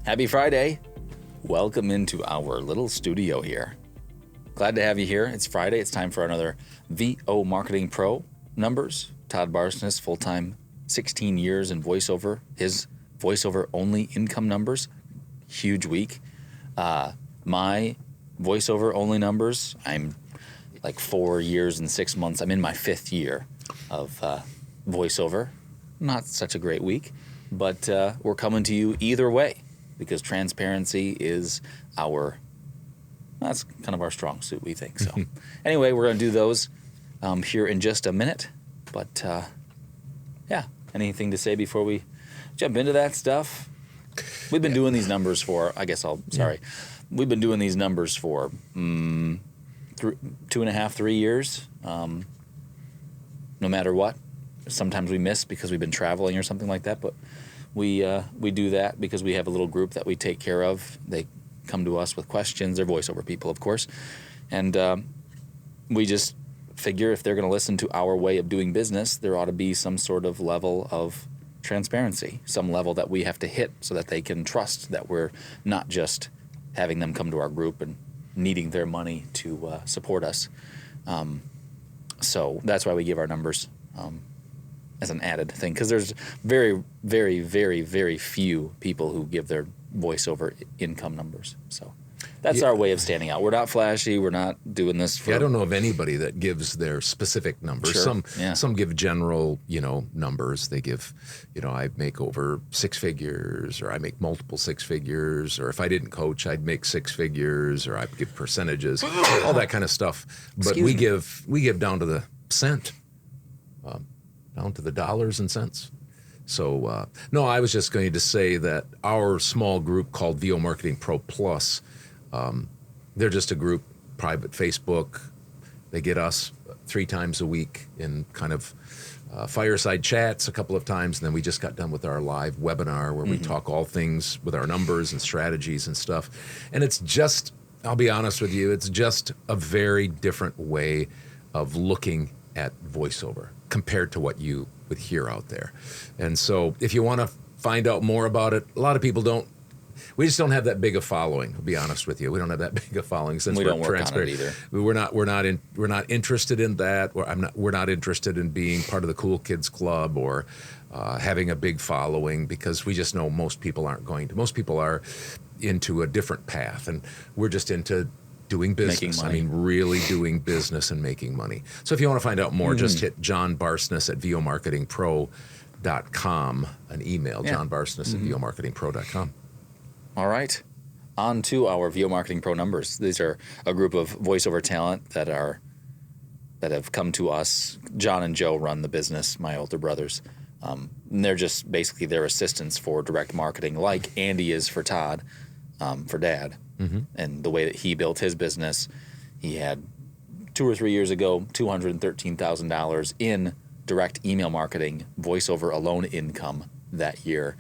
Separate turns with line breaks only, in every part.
Happy Friday. Welcome into our little studio here. Glad to have you here. It's Friday. It's time for another VO Marketing Pro numbers. Todd Barsness, full-time, 16 years in voiceover. His voiceover-only income numbers, huge week. My voiceover-only numbers, I'm like 4 years and 6 months. I'm in my 5th year of voiceover. Not such a great week, but we're coming to you either way because transparency is that's kind of our strong suit, we think. So anyway, we're going to do those here in just a minute. But anything to say before we jump into that stuff? We've been doing these numbers for, we've been doing these numbers for 2.5, 3 years, no matter what. Sometimes we miss because we've been traveling or something like that, but we do that because we have a little group that we take care of. They come to us with questions. They're voiceover people, of course, and we just figure if they're going to listen to our way of doing business, there ought to be some sort of level of transparency, some level that we have to hit so that they can trust that we're not just having them come to our group and needing their money to support us. So that's why we give our numbers as an added thing, because there's very, very, very, very few people who give their voiceover income numbers. So that's our way of standing out. We're not flashy. We're not doing this for...
I don't know of anybody that gives their specific numbers.
Sure.
Some give general, numbers. They give, I make over 6 figures, or I make multiple 6 figures, or if I didn't coach, I'd make 6 figures, or I'd give percentages, all that kind of stuff. But we give down to the cent, down to the dollars and cents. So, no, I was just going to say that our small group called VO Marketing Pro Plus, they're just a group, private Facebook. They get us 3 times a week in kind of fireside chats a couple of times. And then we just got done with our live webinar where we talk all things with our numbers and strategies and stuff. And it's just, I'll be honest with you, it's just a very different way of looking at voiceover compared to what you would hear out there. And so if you want to find out more about it, a lot of people we just don't have that big a following, I'll be honest with you. We don't have that big a following since
we
we're
don't work
transparent.
on it either.
We're not interested in that. We're not interested in being part of the cool kids club or having a big following, because we just know most people aren't going to. Most people are into a different path, and we're just into doing business. I mean, really doing business and making money. So if you want to find out more, just hit John Barsness at vomarketingpro.com, an email, John Barsness at vomarketingpro.com.
All right. On to our VO Marketing Pro numbers. These are a group of voiceover talent that have come to us. John and Joe run the business, my older brothers. And they're just basically their assistants for direct marketing, like Andy is for Todd, for Dad. And the way that he built his business, he had 2 or 3 years ago, $213,000 in direct email marketing, voiceover alone income that year.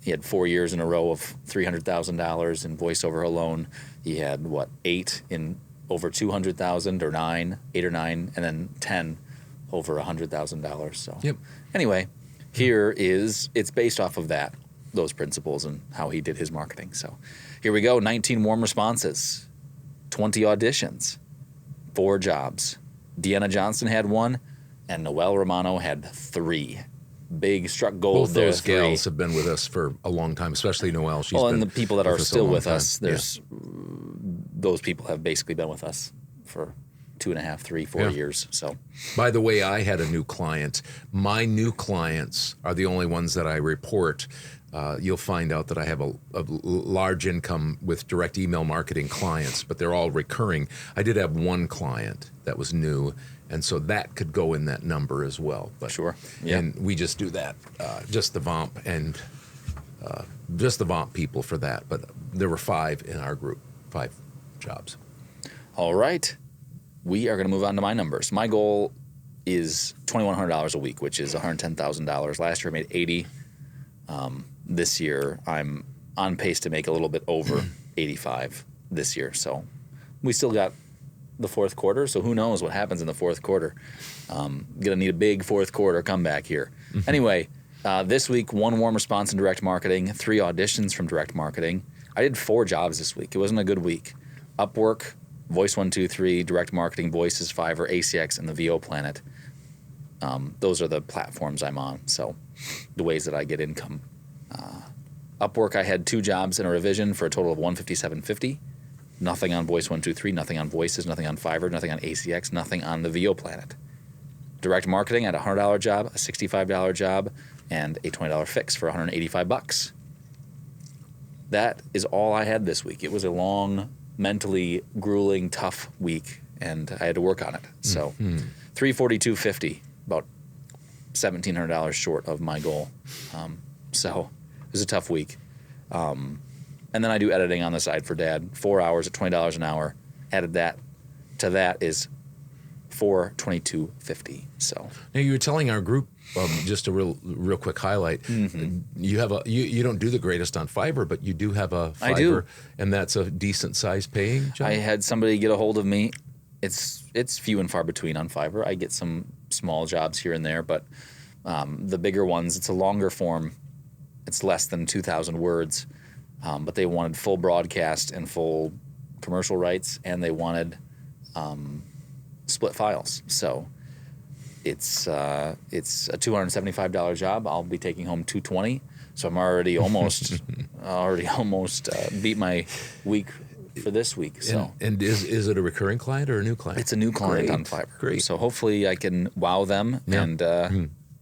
He had 4 years in a row of $300,000 in voiceover alone. He had 8 in over $200,000, or 8 or 9, and then 10 over $100,000. So anyway, it's based off of those principles and how he did his marketing. So here we go. 19 warm responses, 20 auditions, 4 jobs. Deanna Johnson had 1, and Noelle Romano had 3. Big struck gold.
Both those gals have been with us for a long time, especially Noelle.
And the people that are still with us, those people have basically been with us for 2.5, 3, 4 years. So,
by the way, I had a new client. My new clients are the only ones that I report. You'll find out that I have a large income with direct email marketing clients, but they're all recurring. I did have 1 client that was new, and so that could go in that number as well. But,
sure. Yeah.
And we just do that, just the VOMP and just the VOMP people for that. But there were 5 in our group, 5 jobs.
All right. We are going to move on to my numbers. My goal is $2,100 a week, which is $110,000. Last year I made $80,000. This year I'm on pace to make a little bit over 85 this year. So we still got the fourth quarter, so who knows what happens in the fourth quarter. Going to need a big fourth quarter comeback here. Anyway, This week, 1 warm response in direct marketing, 3 auditions from direct marketing. I did 4 jobs this week. It wasn't a good week. Upwork, Voice123, direct marketing, Voices, Fiverr, ACX, and the VO Planet. Those are the platforms I'm on, so the ways that I get income. Upwork, I had 2 jobs and a revision for a total of $157.50. Nothing on Voice123, nothing on Voices, nothing on Fiverr, nothing on ACX, nothing on the VO Planet. Direct marketing, I had a $100 job, a $65 job, and a $20 fix for $185. That is all I had this week. It was a long, mentally grueling, tough week, and I had to work on it. So, $342.50, about $1,700 short of my goal. So it was a tough week. And then I do editing on the side for Dad. 4 hours at $20 an hour. Added that to that is $422.50. So
now you were telling our group, just a real quick highlight. You have you don't do the greatest on Fiverr, but you do have a Fiverr,
I do.
And that's a decent size paying job.
I had somebody get a hold of me. It's few and far between on Fiverr. I get some small jobs here and there, but the bigger ones, it's a longer form. It's less than 2,000 words, but they wanted full broadcast and full commercial rights, and they wanted split files. So it's a $275 job. I'll be taking home $220. So I'm already almost beat my week for this week. So
and is it a recurring client or a new client?
it's a new client
Great.
on Fiverr.
Great.
So hopefully I can wow them,
Yeah.
and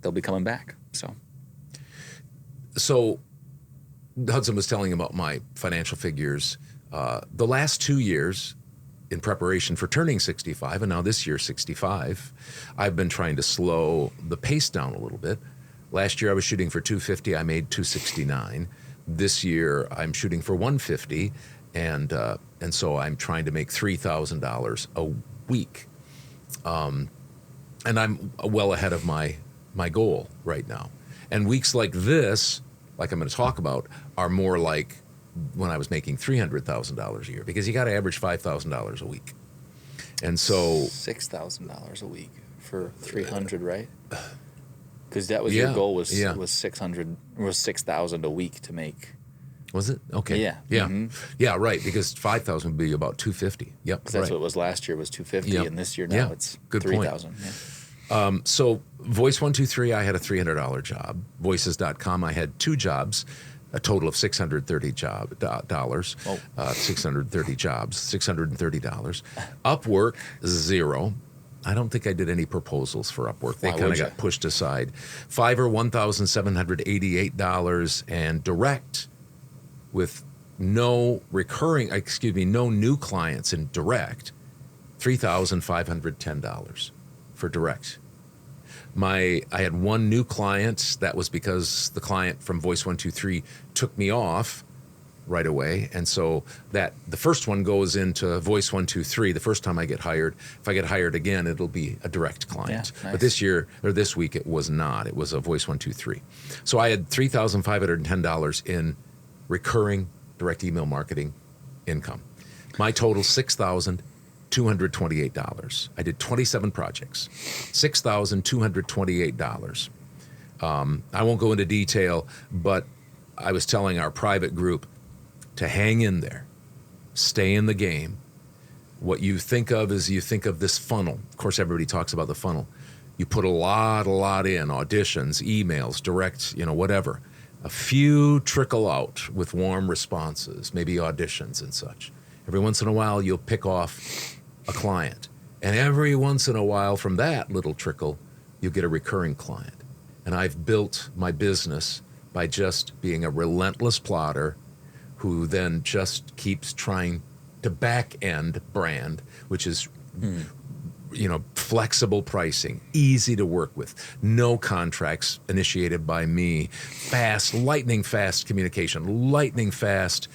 they'll be coming back.
So Hudson was telling about my financial figures. The last 2 years in preparation for turning 65, and now this year 65, I've been trying to slow the pace down a little bit. Last year I was shooting for 250, I made 269. This year I'm shooting for 150, and so I'm trying to make $3,000 a week. And I'm well ahead of my goal right now. And weeks like this, like I'm going to talk about, are more like when I was making $300,000 a year, because you got to average $5,000 a week. And so
$6,000 a week for 300, right? Because that was
Yeah,
your goal was
yeah.
6,000 a week to make.
was it? Okay.
Yeah.
Yeah. Yeah, right, because 5,000 would be about 250. Yep.
Because that's
right.
what it was last year, was 250,
Yep.
and this year now
Yeah,
it's
good point.
3,000. Yeah.
So Voice123, I had a $300 job. Voices.com, I had 2 jobs, a total of $630 dollars.
Oh.
630 jobs, $630. Upwork, 0. I don't think I did any proposals for Upwork. They
Why
kind of
would
got
ya?
pushed aside. Fiverr, $1,788, and direct with no new clients in direct, $3,510 for direct. I had 1 new client. That was because the client from Voice123 took me off right away, and so the first one goes into Voice123 the first time I get hired. If I get hired again, it'll be a direct client.
Yeah,
But
nice.
this week it was not. It was a Voice123. So I had $3,510 in recurring direct email marketing income. My total $6,228. I did 27 projects, $6,228. I won't go into detail, but I was telling our private group to hang in there, stay in the game. What you think of is you think of this funnel. Of course, everybody talks about the funnel. You put a lot in, auditions, emails, direct, whatever. A few trickle out with warm responses, maybe auditions and such. Every once in a while, you'll pick off a client. And every once in a while from that little trickle, you'll get a recurring client. And I've built my business by just being a relentless plotter who then just keeps trying to back end brand, which is flexible pricing, easy to work with, no contracts initiated by me, lightning fast communication, lightning fast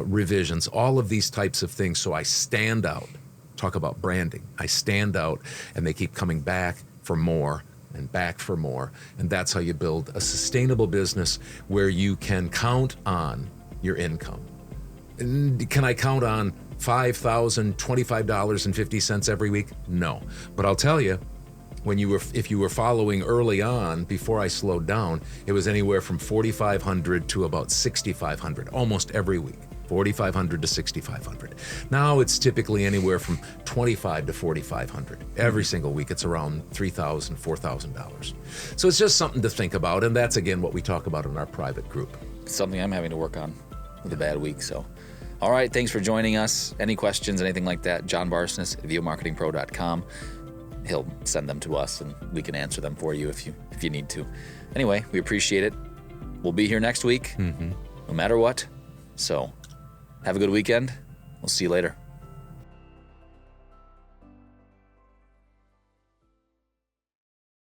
revisions, all of these types of things. So I stand out. Talk about branding. I stand out, and they keep coming back for more and back for more. And that's how you build a sustainable business where you can count on your income. And can I count on $5,025.50 every week? No. But I'll tell you, if you were following early on, before I slowed down, it was anywhere from 4,500 to about 6,500 almost every week. 4,500 to 6,500. Now it's typically anywhere from 25 to 4,500. Every single week it's around $3,000, $4,000. So it's just something to think about, and that's again what we talk about in our private group.
Something I'm having to work on with a bad week. So, all right, thanks for joining us. Any questions, anything like that, John Barsness at VOmarketingPro.com. He'll send them to us and we can answer them for you if you need to. Anyway, we appreciate it. We'll be here next week, no matter what. So have a good weekend. We'll see you later.